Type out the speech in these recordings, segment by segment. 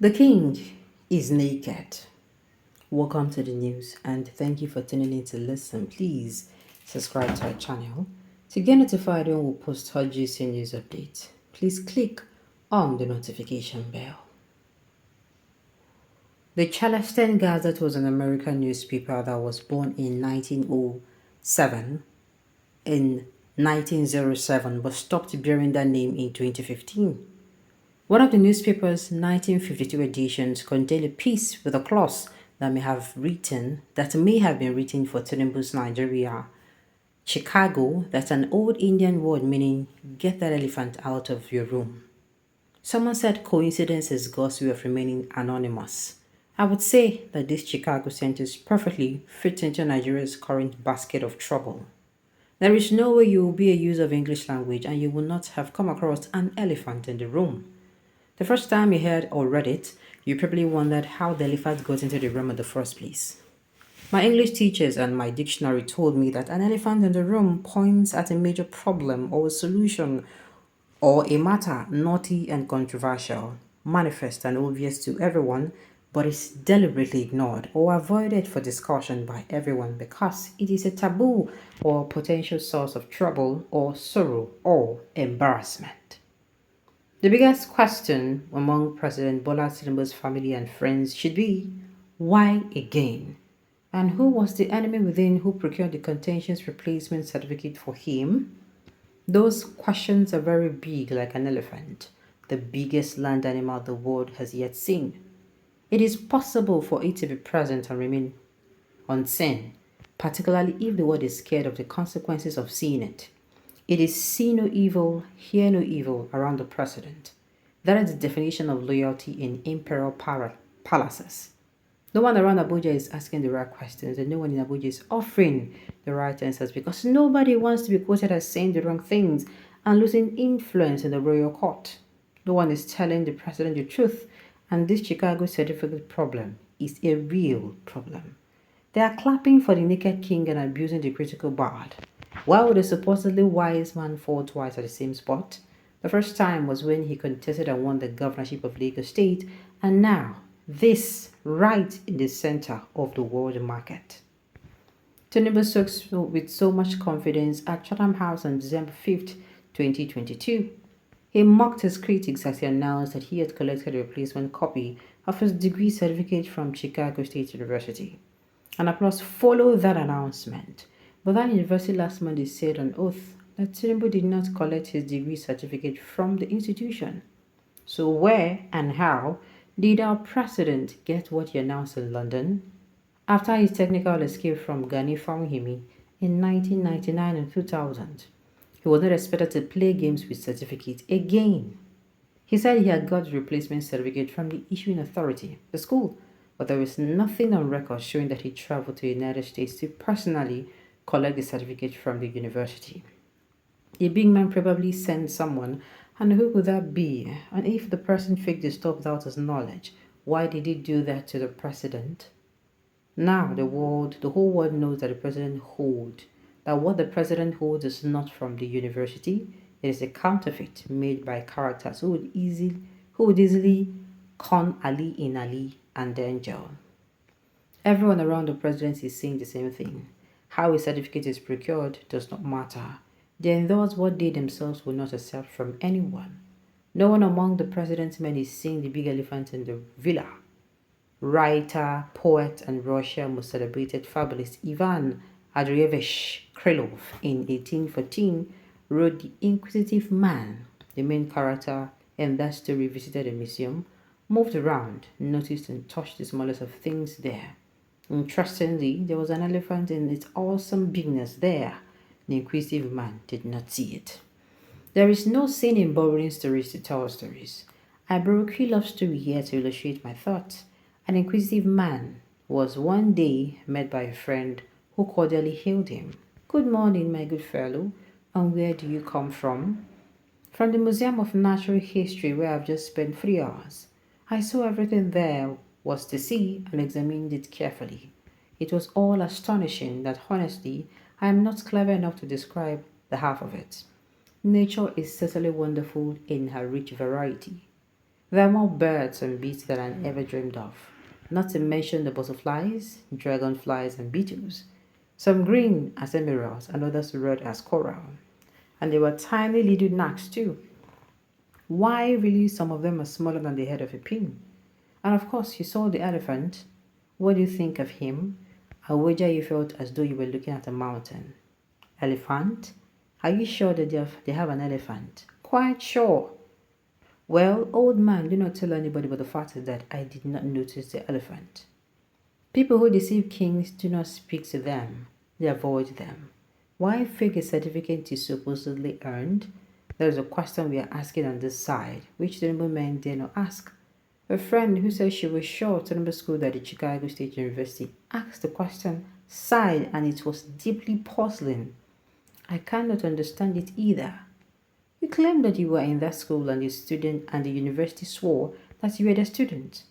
The king is naked. Welcome to the news and thank you for tuning in to listen. Please subscribe to our channel to get notified when we post our juicy news updates. Please click on the notification bell. The Charleston Gazette was an American newspaper that was born in 1907 in 1907 but stopped bearing that name in 2015. One of the newspaper's 1952 editions contained a piece with a clause that may have been written for Tinubu's Nigeria. Chicago, that's an old Indian word meaning get that elephant out of your room. Someone said coincidence is God's way of remaining anonymous. I would say that this Chicago sentence perfectly fits into Nigeria's current basket of trouble. There is no way you will be a user of English language and you will not have come across an elephant in the room. The first time you heard or read it, you probably wondered how the elephant got into the room in the first place. My English teachers and my dictionary told me that an elephant in the room points at a major problem or a solution or a matter naughty and controversial, manifest and obvious to everyone, but is deliberately ignored or avoided for discussion by everyone because it is a taboo or potential source of trouble or sorrow or embarrassment. The biggest question among President Bola Tinubu's family and friends should be, why again? And who was the enemy within who procured the contentious replacement certificate for him? Those questions are very big like an elephant, the biggest land animal the world has yet seen. It is possible for it to be present and remain unseen, particularly if the world is scared of the consequences of seeing it. It is see no evil, hear no evil around the president. That is the definition of loyalty in imperial palaces. No one around Abuja is asking the right questions, and no one in Abuja is offering the right answers because nobody wants to be quoted as saying the wrong things and losing influence in the royal court. No one is telling the president the truth, and this Chicago certificate problem is a real problem. They are clapping for the naked king and abusing the critical bard. Why would a supposedly wise man fall twice at the same spot? The first time was when he contested and won the governorship of Lagos State, and now this right in the center of the world market. Tinubu spoke with so much confidence at Chatham House on December 5th, 2022. He mocked his critics as he announced that he had collected a replacement copy of his degree certificate from Chicago State University. An applause followed that announcement. But that university last Monday said on oath that Tinubu did not collect his degree certificate from the institution. So where and how did our president get what he announced in London? After his technical escape from Gani Fawhimi in 1999 and 2000, he was not expected to play games with certificate again. He said he had got the replacement certificate from the issuing authority, the school, but there is nothing on record showing that he traveled to the United States to personally collect the certificate from the university. A big man probably sent someone, and who could that be? And if the person faked the stuff without his knowledge, why did he do that to the president? Now the whole world knows that what the president holds is not from the university. It is a counterfeit made by characters who would easily con Ali in Ali and then jail. Everyone around the presidency is saying the same thing. How a certificate is procured does not matter. They endorse what they themselves will not accept from anyone. No one among the president's men is seeing the big elephant in the villa. Writer, poet, and Russia's most celebrated fabulist Ivan Andreevich Krylov in 1814 wrote The Inquisitive Man. The main character in that story visited a museum, moved around, noticed and touched the smallest of things there. Interestingly, there was an elephant in its awesome bigness there. The inquisitive man did not see it. There is no sin in borrowing stories to tell stories. I borrow Krylov's story here to illustrate my thoughts. An inquisitive man was one day met by a friend who cordially hailed him. Good morning, my good fellow, and where do you come from? From the Museum of Natural History, where I've just spent 3 hours. I saw everything there was to see and examined it carefully. It was all astonishing that honestly I am not clever enough to describe the half of it. Nature is certainly wonderful in her rich variety. There are more birds and beasts than I ever dreamed of, not to mention the butterflies, dragonflies, and beetles. Some green as emeralds and others red as coral. And there were tiny little gnats too. Why really some of them are smaller than the head of a pin? And of course, you saw the elephant. What do you think of him? I wager you felt as though you were looking at a mountain. Elephant? Are you sure that they have an elephant? Quite sure. Well, old man, do not tell anybody, but the fact is that I did not notice the elephant. People who deceive kings do not speak to them, they avoid them. Why fake a certificate you supposedly earned? There is a question we are asking on this side, which the noble men dare not ask. A friend who said she was sure Tinubu school at the Chicago State University asked the question, sighed, and it was deeply puzzling. I cannot understand it either. You claimed that you were in that school and the student and the university swore that you were the student.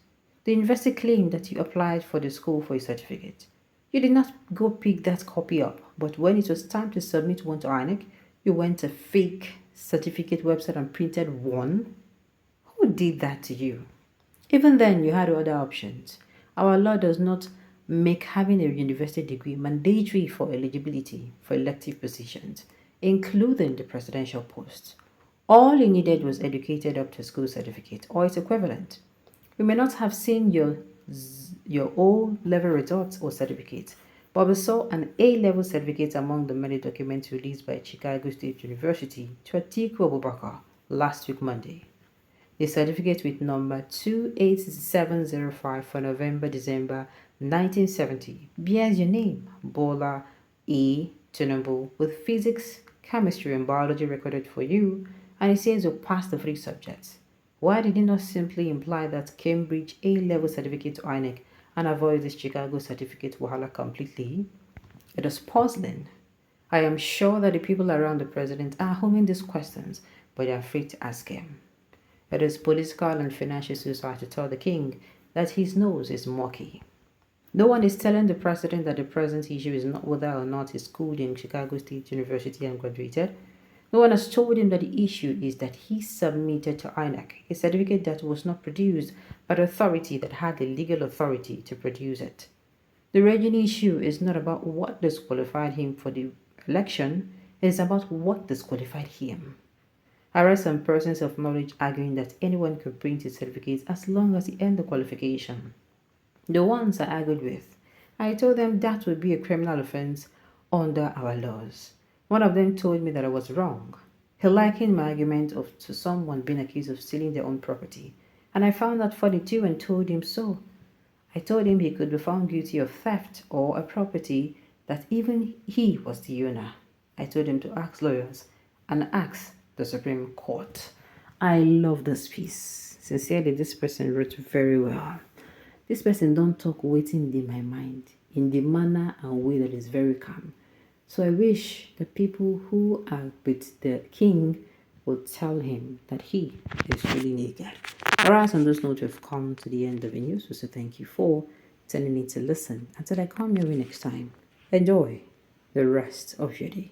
The university claimed that you applied for the school for a certificate. You did not go pick that copy up, but when it was time to submit one to INEC, you went to a fake certificate website and printed one. Who did that to you? Even then, you had other options. Our law does not make having a university degree mandatory for eligibility for elective positions, including the presidential post. All you needed was educated up to school certificate or its equivalent. We may not have seen your O-level results or certificate, but we saw an A-level certificate among the many documents released by Chicago State University to Atiku Abubakar last week Monday. The certificate with number 28705 for November-December 1970 bears your name, Bola E. Tinubu, with physics, chemistry, and biology recorded for you, and it says you passed the three subjects. Why did it not simply imply that Cambridge A-level certificate to INEC and avoid this Chicago certificate wahala completely? It is puzzling. I am sure that the people around the president are homing these questions, but they are afraid to ask him. It is political and financial suicide to tell the king that his nose is murky. No one is telling the president that the present issue is not whether or not he schooled in Chicago State University and graduated. No one has told him that the issue is that he submitted to INEC a certificate that was not produced by the authority that had the legal authority to produce it. The raging issue is not about what disqualified him for the election, it is about what disqualified him. I read some persons of knowledge arguing that anyone could print his certificates as long as he earned the qualification. The ones I argued with, I told them that would be a criminal offense under our laws. One of them told me that I was wrong. He likened my argument to someone being accused of stealing their own property, and I found that funny too and told him so. I told him he could be found guilty of theft or a property that even he was the owner. I told him to ask lawyers and ask the Supreme Court. I love this piece. Sincerely, this person wrote very well. This person don't talk waiting in my mind in the manner and way that is very calm. So I wish the people who are with the king will tell him that he is really naked. Alright, on this note, we've come to the end of the news. So thank you for telling me to listen. Until I come your way next time, enjoy the rest of your day.